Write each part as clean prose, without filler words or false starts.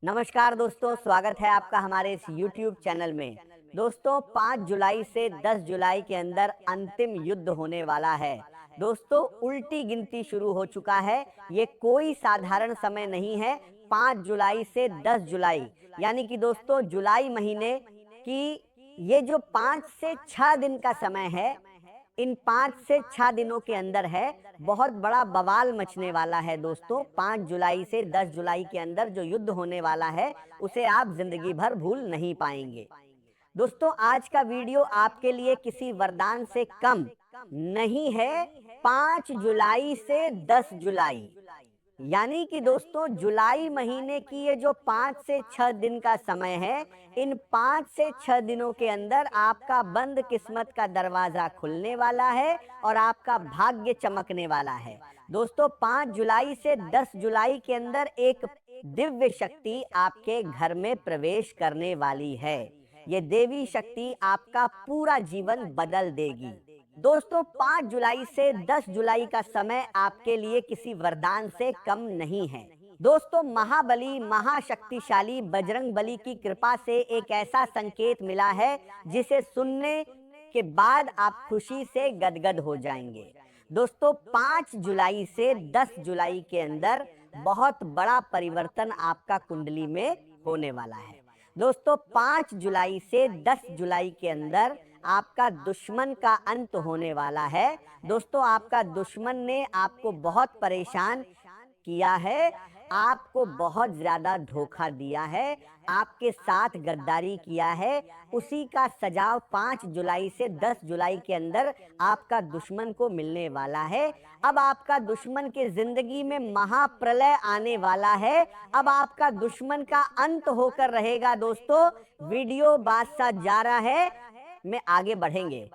नमस्कार दोस्तों, स्वागत है आपका हमारे इस YouTube चैनल में। दोस्तों 5 जुलाई से 10 जुलाई के अंदर अंतिम युद्ध होने वाला है। दोस्तों उल्टी गिनती शुरू हो चुका है। ये कोई साधारण समय नहीं है। 5 जुलाई से 10 जुलाई यानी कि दोस्तों जुलाई महीने की ये जो 5 से 6 दिन का समय है, इन 5 से 6 दिनों के अंदर है बहुत बड़ा बवाल मचने वाला है। दोस्तों 5 जुलाई से 10 जुलाई के अंदर जो युद्ध होने वाला है उसे आप जिंदगी भर भूल नहीं पाएंगे। दोस्तों आज का वीडियो आपके लिए किसी वरदान से कम नहीं है। 5 जुलाई से 10 जुलाई यानी कि दोस्तों जुलाई महीने की ये जो 5 से 6 दिन का समय है, इन 5 से 6 दिनों के अंदर आपका बंद किस्मत का दरवाजा खुलने वाला है और आपका भाग्य चमकने वाला है। दोस्तों 5 जुलाई से 10 जुलाई के अंदर एक दिव्य शक्ति आपके घर में प्रवेश करने वाली है। ये देवी शक्ति आपका पूरा जीवन बदल देगी। दोस्तों 5 जुलाई से 10 जुलाई का समय आपके लिए किसी वरदान से कम नहीं है। दोस्तों महाबली महाशक्तिशाली बजरंगबली की कृपा से एक ऐसा संकेत मिला है जिसे सुनने के बाद आप खुशी से गदगद हो जाएंगे। दोस्तों 5 जुलाई से 10 जुलाई के अंदर बहुत बड़ा परिवर्तन आपका कुंडली में होने वाला है। दोस्तों 5 जुलाई से 10 जुलाई के अंदर आपका दुश्मन का अंत होने वाला है। दोस्तों आपका दुश्मन ने आपको बहुत परेशान किया है, आपको बहुत ज्यादा धोखा दिया है, आपके साथ गद्दारी किया है। उसी का सजाव 5 जुलाई से 10 जुलाई के अंदर आपका दुश्मन को मिलने वाला है। अब आपका दुश्मन के जिंदगी में महाप्रलय आने वाला है। अब आपका दुश्मन का अंत होकर रहेगा। दोस्तों वीडियो बात सा जा रहा है, में आगे बढ़ेंगे,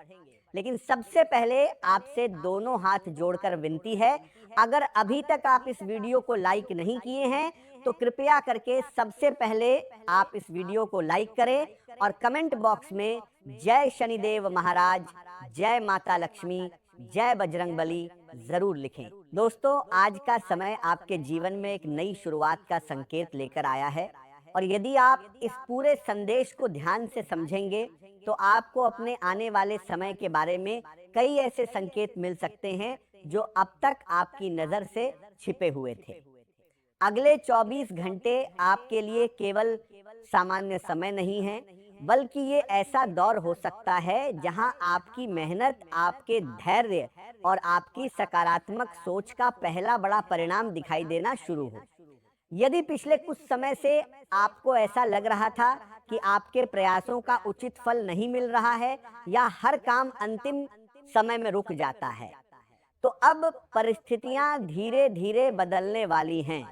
लेकिन सबसे पहले आपसे दोनों हाथ जोड़कर विनती है, अगर अभी तक आप इस वीडियो को लाइक नहीं किए हैं तो कृपया करके सबसे पहले आप इस वीडियो को लाइक करें और कमेंट बॉक्स में जय शनिदेव महाराज, जय माता लक्ष्मी, जय बजरंगबली जरूर लिखें। दोस्तों आज का समय आपके जीवन में एक नई शुरुआत का संकेत लेकर आया है और यदि आप इस पूरे संदेश को ध्यान से समझेंगे तो आपको अपने आने वाले समय के बारे में कई ऐसे संकेत मिल सकते हैं जो अब तक आपकी नजर से छिपे हुए थे। अगले 24 घंटे आपके लिए केवल सामान्य समय नहीं है, बल्कि ये ऐसा दौर हो सकता है जहां आपकी मेहनत, आपके धैर्य और आपकी सकारात्मक सोच का पहला बड़ा परिणाम दिखाई देना शुरू हो। यदि पिछले कुछ समय से आपको ऐसा लग रहा था कि आपके प्रयासों का उचित फल नहीं मिल रहा है या हर काम अंतिम समय में रुक जाता है, तो अब परिस्थितियां धीरे धीरे बदलने वाली हैं।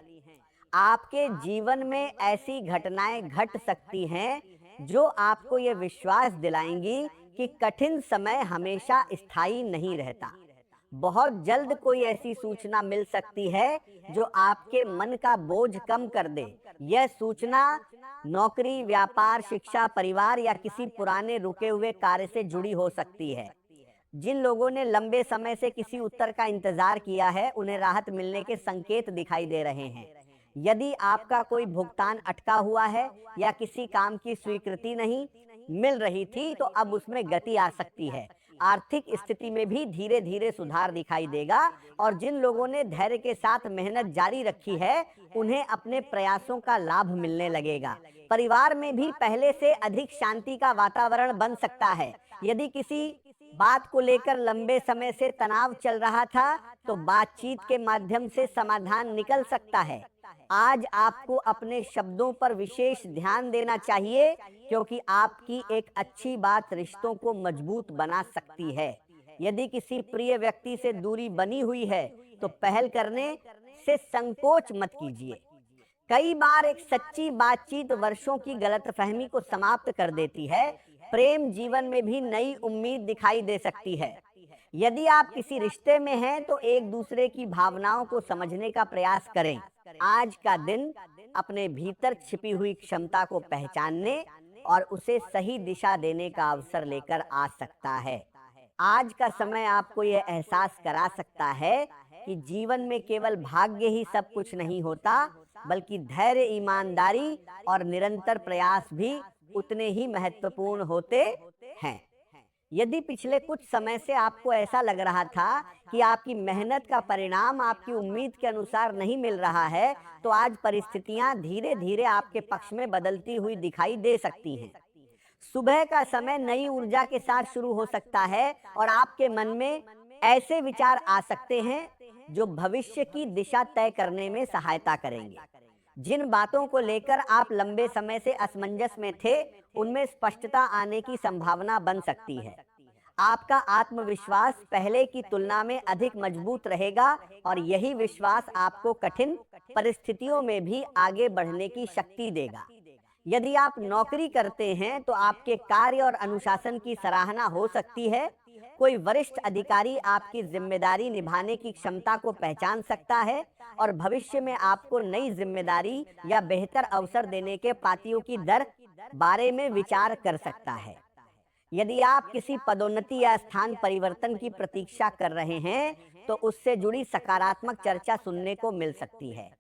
आपके जीवन में ऐसी घटनाएं घट सकती हैं जो आपको ये विश्वास दिलाएंगी कि कठिन समय हमेशा स्थायी नहीं रहता। बहुत जल्द कोई ऐसी सूचना मिल सकती है जो आपके मन का बोझ कम कर दे। यह सूचना नौकरी, व्यापार, शिक्षा, परिवार या किसी पुराने रुके हुए कार्य से जुड़ी हो सकती है। जिन लोगों ने लंबे समय से किसी उत्तर का इंतजार किया है, उन्हें राहत मिलने के संकेत दिखाई दे रहे हैं। यदि आपका कोई भुगतान अटका हुआ है या किसी काम की स्वीकृति नहीं मिल रही थी, तो अब उसमें गति आ सकती है। आर्थिक स्थिति में भी धीरे धीरे सुधार दिखाई देगा और जिन लोगों ने धैर्य के साथ मेहनत जारी रखी है, उन्हें अपने प्रयासों का लाभ मिलने लगेगा। परिवार में भी पहले से अधिक शांति का वातावरण बन सकता है। यदि किसी बात को लेकर लंबे समय से तनाव चल रहा था, तो बातचीत के माध्यम से समाधान निकल सकता है। आज आपको अपने शब्दों पर विशेष ध्यान देना चाहिए, क्योंकि आपकी एक अच्छी बात रिश्तों को मजबूत बना सकती है। यदि किसी प्रिय व्यक्ति से दूरी बनी हुई है, तो पहल करने से संकोच मत कीजिए। कई बार एक सच्ची बातचीत वर्षों की गलतफहमी को समाप्त कर देती है। प्रेम जीवन में भी नई उम्मीद दिखाई दे सकती है। यदि आप किसी रिश्ते में हैं तो एक दूसरे की भावनाओं को समझने का प्रयास करें। आज का दिन अपने भीतर छिपी हुई क्षमता को पहचानने और उसे सही दिशा देने का अवसर लेकर आ सकता है। आज का समय आपको यह एहसास करा सकता है कि जीवन में केवल भाग्य ही सब कुछ नहीं होता, बल्कि धैर्य, ईमानदारी और निरंतर प्रयास भी उतने ही महत्वपूर्ण होते हैं। यदि पिछले कुछ समय से आपको ऐसा लग रहा था कि आपकी मेहनत का परिणाम आपकी उम्मीद के अनुसार नहीं मिल रहा है, तो आज परिस्थितियां धीरे धीरे आपके पक्ष में बदलती हुई दिखाई दे सकती हैं। सुबह का समय नई ऊर्जा के साथ शुरू हो सकता है और आपके मन में ऐसे विचार आ सकते हैं जो भविष्य की दिशा तय करने में सहायता करेंगे। जिन बातों को लेकर आप लंबे समय से असमंजस में थे, उनमें स्पष्टता आने की संभावना बन सकती है। आपका आत्मविश्वास पहले की तुलना में अधिक मजबूत रहेगा और यही विश्वास आपको कठिन परिस्थितियों में भी आगे बढ़ने की शक्ति देगा। यदि आप नौकरी करते हैं तो आपके कार्य और अनुशासन की सराहना हो सकती है। कोई वरिष्ठ अधिकारी आपकी जिम्मेदारी निभाने की क्षमता को पहचान सकता है और भविष्य में आपको नई जिम्मेदारी या बेहतर अवसर देने के पातियों की दर बारे में विचार कर सकता है। यदि आप किसी पदोन्नति या स्थान परिवर्तन की प्रतीक्षा कर रहे हैं, तो उससे जुड़ी सकारात्मक चर्चा सुनने को मिल सकती है।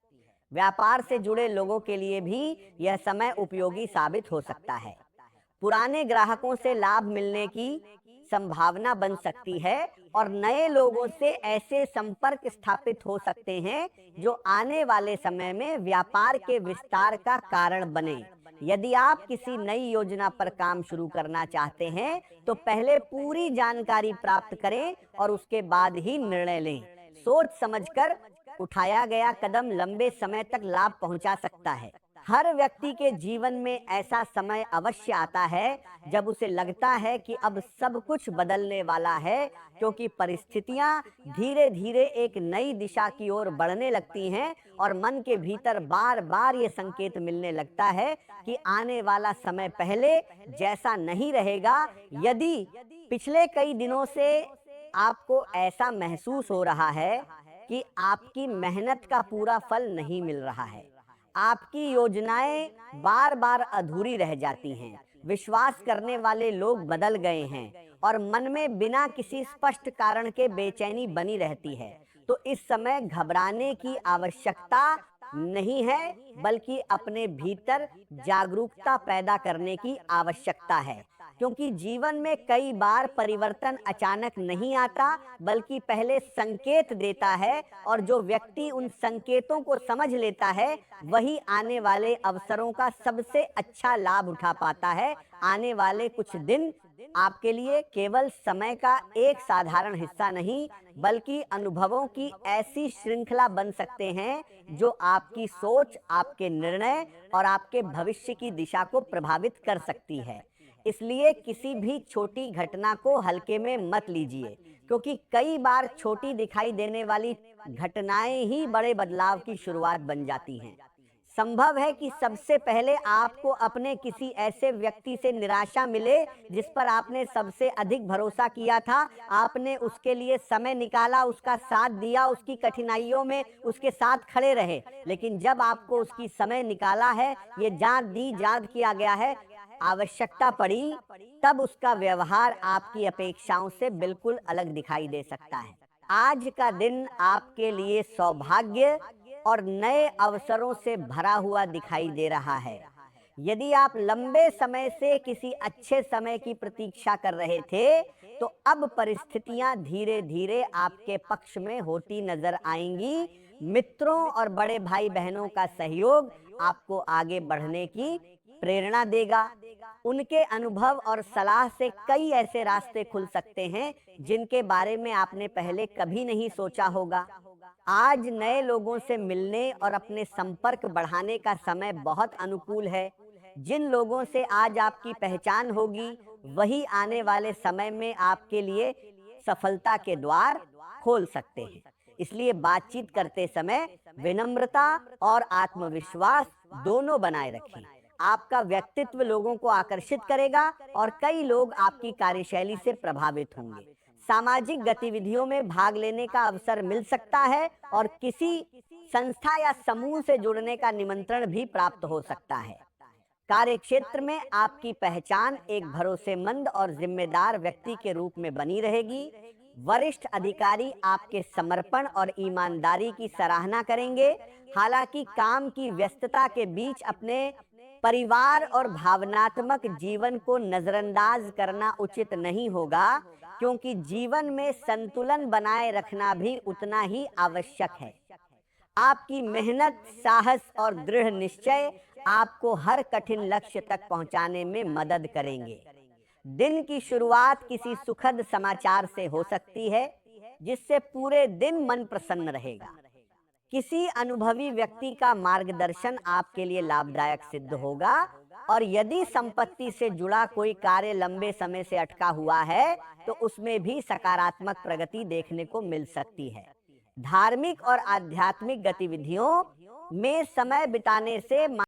व्यापार से जुड़े लोगों के लिए भी यह समय उपयोगी साबित हो सकता है। पुराने ग्राहकों से लाभ मिलने की संभावना बन सकती है और नए लोगों से ऐसे संपर्क स्थापित हो सकते हैं जो आने वाले समय में व्यापार के विस्तार का कारण बने। यदि आप किसी नई योजना पर काम शुरू करना चाहते हैं, तो पहले पूरी जानकारी प्राप्त करें और उसके बाद ही निर्णय लें। सोच समझकर उठाया गया कदम लंबे समय तक लाभ पहुंचा सकता है। हर व्यक्ति के जीवन में ऐसा समय अवश्य आता है जब उसे लगता है कि अब सब कुछ बदलने वाला है, क्योंकि परिस्थितियां धीरे धीरे एक नई दिशा की ओर बढ़ने लगती हैं और मन के भीतर बार बार ये संकेत मिलने लगता है कि आने वाला समय पहले जैसा नहीं रहेगा। यदि पिछले कई दिनों से आपको ऐसा महसूस हो रहा है कि आपकी मेहनत का पूरा फल नहीं मिल रहा है, आपकी योजनाएं बार बार अधूरी रह जाती हैं, विश्वास करने वाले लोग बदल गए हैं और मन में बिना किसी स्पष्ट कारण के बेचैनी बनी रहती है, तो इस समय घबराने की आवश्यकता नहीं है, बल्कि अपने भीतर जागरूकता पैदा करने की आवश्यकता है। क्योंकि जीवन में कई बार परिवर्तन अचानक नहीं आता, बल्कि पहले संकेत देता है और जो व्यक्ति उन संकेतों को समझ लेता है, वही आने वाले अवसरों का सबसे अच्छा लाभ उठा पाता है। आने वाले कुछ दिन आपके लिए केवल समय का एक साधारण हिस्सा नहीं, बल्कि अनुभवों की ऐसी श्रृंखला बन सकते हैं जो आपकी सोच, आपके निर्णय और आपके भविष्य की दिशा को प्रभावित कर सकती है। इसलिए किसी भी छोटी घटना को हल्के में मत लीजिए, क्योंकि कई बार छोटी दिखाई देने वाली घटनाएं ही बड़े बदलाव की शुरुआत बन जाती हैं। संभव है कि सबसे पहले आपको अपने किसी ऐसे व्यक्ति से निराशा मिले जिस पर आपने सबसे अधिक भरोसा किया था। आपने उसके लिए समय निकाला, उसका साथ दिया, उसकी कठिनाइयों में उसके साथ खड़े रहे, लेकिन जब आपको उसकी समय निकाला है, ये जान किया गया है, आवश्यकता पड़ी, तब उसका व्यवहार आपकी अपेक्षाओं से बिल्कुल अलग दिखाई दे सकता है। आज का दिन आपके लिए सौभाग्य और नए अवसरों से भरा हुआ दिखाई दे रहा है। यदि आप लंबे समय से किसी अच्छे समय की प्रतीक्षा कर रहे थे, तो अब परिस्थितियां धीरे धीरे आपके पक्ष में होती नजर आएंगी। मित्रों और बड़े भाई बहनों का सहयोग आपको आगे बढ़ने की प्रेरणा देगा। उनके अनुभव और सलाह से कई ऐसे रास्ते खुल सकते हैं जिनके बारे में आपने पहले कभी नहीं सोचा होगा। आज नए लोगों से मिलने और अपने संपर्क बढ़ाने का समय बहुत अनुकूल है। जिन लोगों से आज आपकी पहचान होगी, वही आने वाले समय में आपके लिए सफलता के द्वार खोल सकते हैं। इसलिए बातचीत करते समय विनम्रता और आत्मविश्वास दोनों बनाए रखें। आपका व्यक्तित्व लोगों को आकर्षित करेगा और कई लोग आपकी कार्यशैली से प्रभावित होंगे। सामाजिक गतिविधियों में भाग लेने का अवसर मिल सकता है और किसी संस्था या समूह से जुड़ने का निमंत्रण भी प्राप्त हो सकता है। कार्यक्षेत्र में आपकी पहचान एक भरोसेमंद और जिम्मेदार व्यक्ति के रूप में बनी रहेगी। वरिष्ठ अधिकारी आपके समर्पण और ईमानदारी की सराहना करेंगे। हालांकि काम की व्यस्तता के बीच अपने परिवार और भावनात्मक जीवन को नजरअंदाज करना उचित नहीं होगा, क्योंकि जीवन में संतुलन बनाए रखना भी उतना ही आवश्यक है। आपकी मेहनत, साहस और दृढ़ निश्चय आपको हर कठिन लक्ष्य तक पहुंचाने में मदद करेंगे। दिन की शुरुआत किसी सुखद समाचार से हो सकती है, जिससे पूरे दिन मन प्रसन्न रहेगा। किसी अनुभवी व्यक्ति का मार्गदर्शन आपके लिए लाभदायक सिद्ध होगा, और यदि संपत्ति से जुड़ा कोई कार्य लंबे समय से अटका हुआ है, तो उसमें भी सकारात्मक प्रगति देखने को मिल सकती है। धार्मिक और आध्यात्मिक गतिविधियों में समय बिताने से